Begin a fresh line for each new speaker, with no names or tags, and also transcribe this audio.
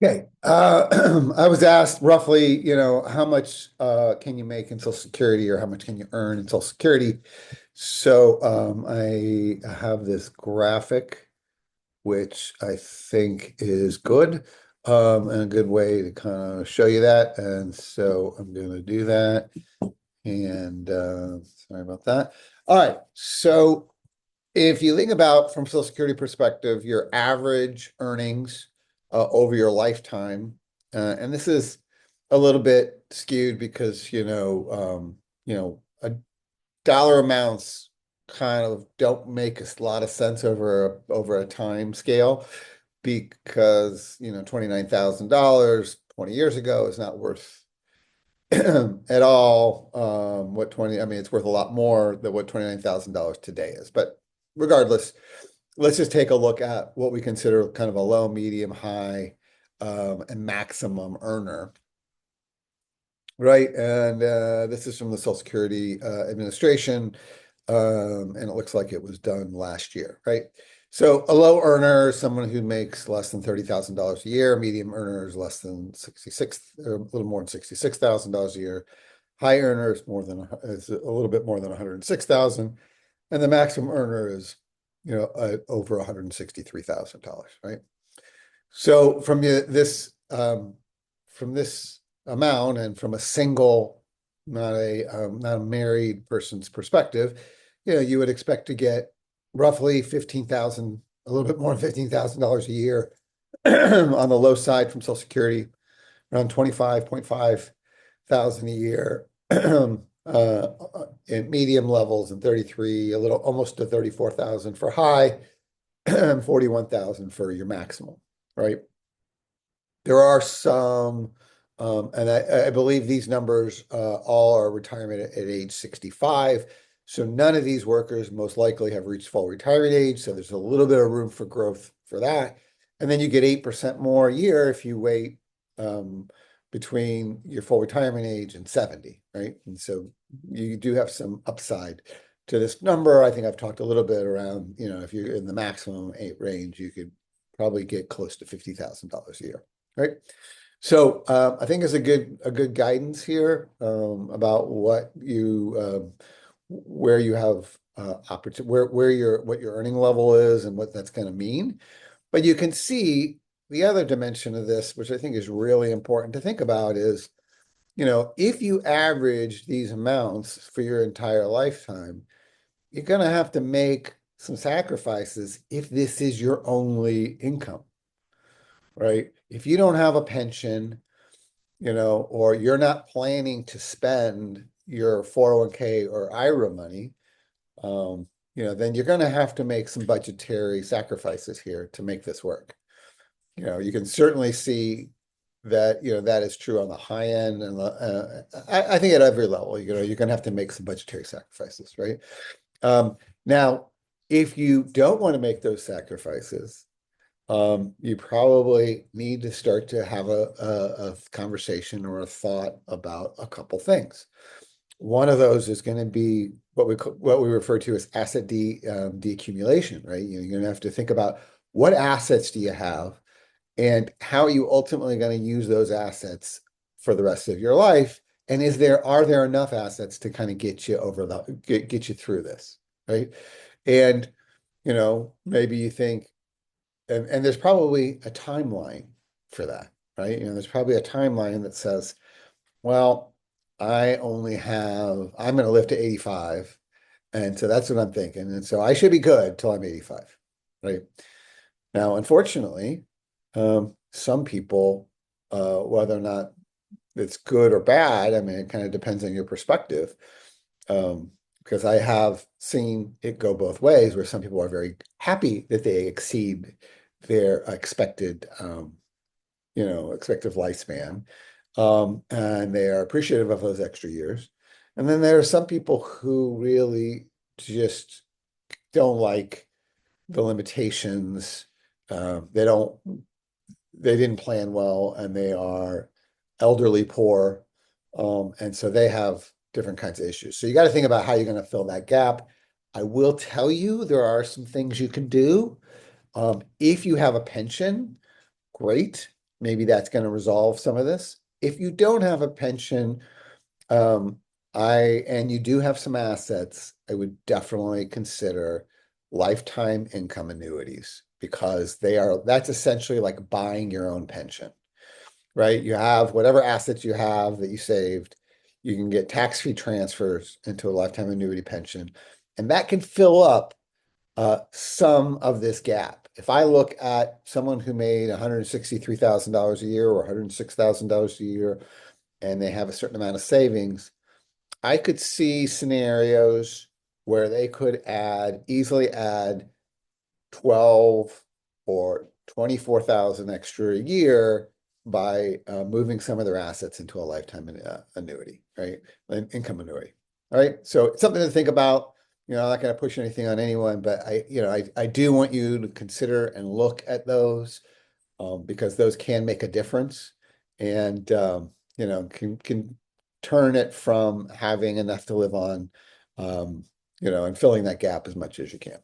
Okay. I was asked roughly, how much can you make in Social Security or how much can you earn in Social Security? So I have this graphic, which I think is good, and a good way to kind of show you that. And so I'm going to do that. And sorry about that. All right. So if you think about from Social Security perspective, your average earnings over your lifetime, and this is a little bit skewed because dollar amounts kind of don't make a lot of sense over a time scale because $29,000 20 years ago is not worth at all I mean, it's worth a lot more than what $29,000 today is. But regardless, let's just take a look at what we consider kind of a low, medium, high, and maximum earner, right? And this is from the Social Security Administration, and it looks like it was done last year, right? So a low earner is someone who makes less than $30,000 a year. Medium earner is less than 66, or a little more than $66,000 a year. High earner is a little bit more than 106,000, and the maximum earner is over $163,000, right? So from this amount and from a single, not a married person's perspective, you would expect to get roughly 15,000, a little bit more than $15,000 a year on the low side from Social Security, around 25.5 thousand a year in medium levels, and 33, a little almost to 34,000 for high, 41,000 for your maximum, right? There are some, and I believe these numbers all are retirement at age 65. So none of these workers most likely have reached full retirement age. So there's a little bit of room for growth for that. And then you get 8% more a year if you wait between your full retirement age and 70, right? And so you do have some upside to this number. I think I've talked a little bit around, if you're in the maximum eight range, you could probably get close to $50,000 a year, right? So I think it's a good guidance here about where you have opportunity, what your earning level is and what that's going to mean. But you can see the other dimension of this, which I think is really important to think about, is if you average these amounts for your entire lifetime, you're going to have to make some sacrifices if this is your only income, right? If you don't have a pension, or you're not planning to spend your 401k or IRA money, then you're going to have to make some budgetary sacrifices here to make this work. You can certainly see that, that is true on the high end, and I think at every level, you're going to have to make some budgetary sacrifices, right? Now, if you don't want to make those sacrifices, you probably need to start to have a conversation or a thought about a couple things. One of those is going to be what we refer to as asset deaccumulation, right? You're going to have to think about what assets do you have and how are you ultimately going to use those assets for the rest of your life? And are there enough assets to kind of get you get you through this, right? And maybe you think, and there's probably a timeline for that, right? There's probably a timeline that says, well, I'm going to live to 85. And so that's what I'm thinking. And so I should be good till I'm 85, right? Now, unfortunately, some people, whether or not it's good or bad, I mean, it kind of depends on your perspective. Because I have seen it go both ways, where some people are very happy that they exceed their expected lifespan, and they are appreciative of those extra years. And then there are some people who really just don't like the limitations. They didn't plan well, and they are elderly poor. And so they have different kinds of issues. So you got to think about how you're going to fill that gap. I will tell you, there are some things you can do. If you have a pension, great. maybe that's going to resolve some of this. If you don't have a pension, um, and you do have some assets, I would definitely consider lifetime income annuities because that's essentially like buying your own pension, right? You have whatever assets you have that you saved, you can get tax-free transfers into a lifetime annuity pension, and that can fill up some of this gap. If I look at someone who made $163,000 a year or $106,000 a year, and they have a certain amount of savings, I could see scenarios where they could easily add 12 or 24,000 extra a year by moving some of their assets into a lifetime annuity, right? An income annuity. All right. So it's something to think about. I'm not going to push anything on anyone, but I do want you to consider and look at those because those can make a difference and can turn it from having enough to live on, and filling that gap as much as you can.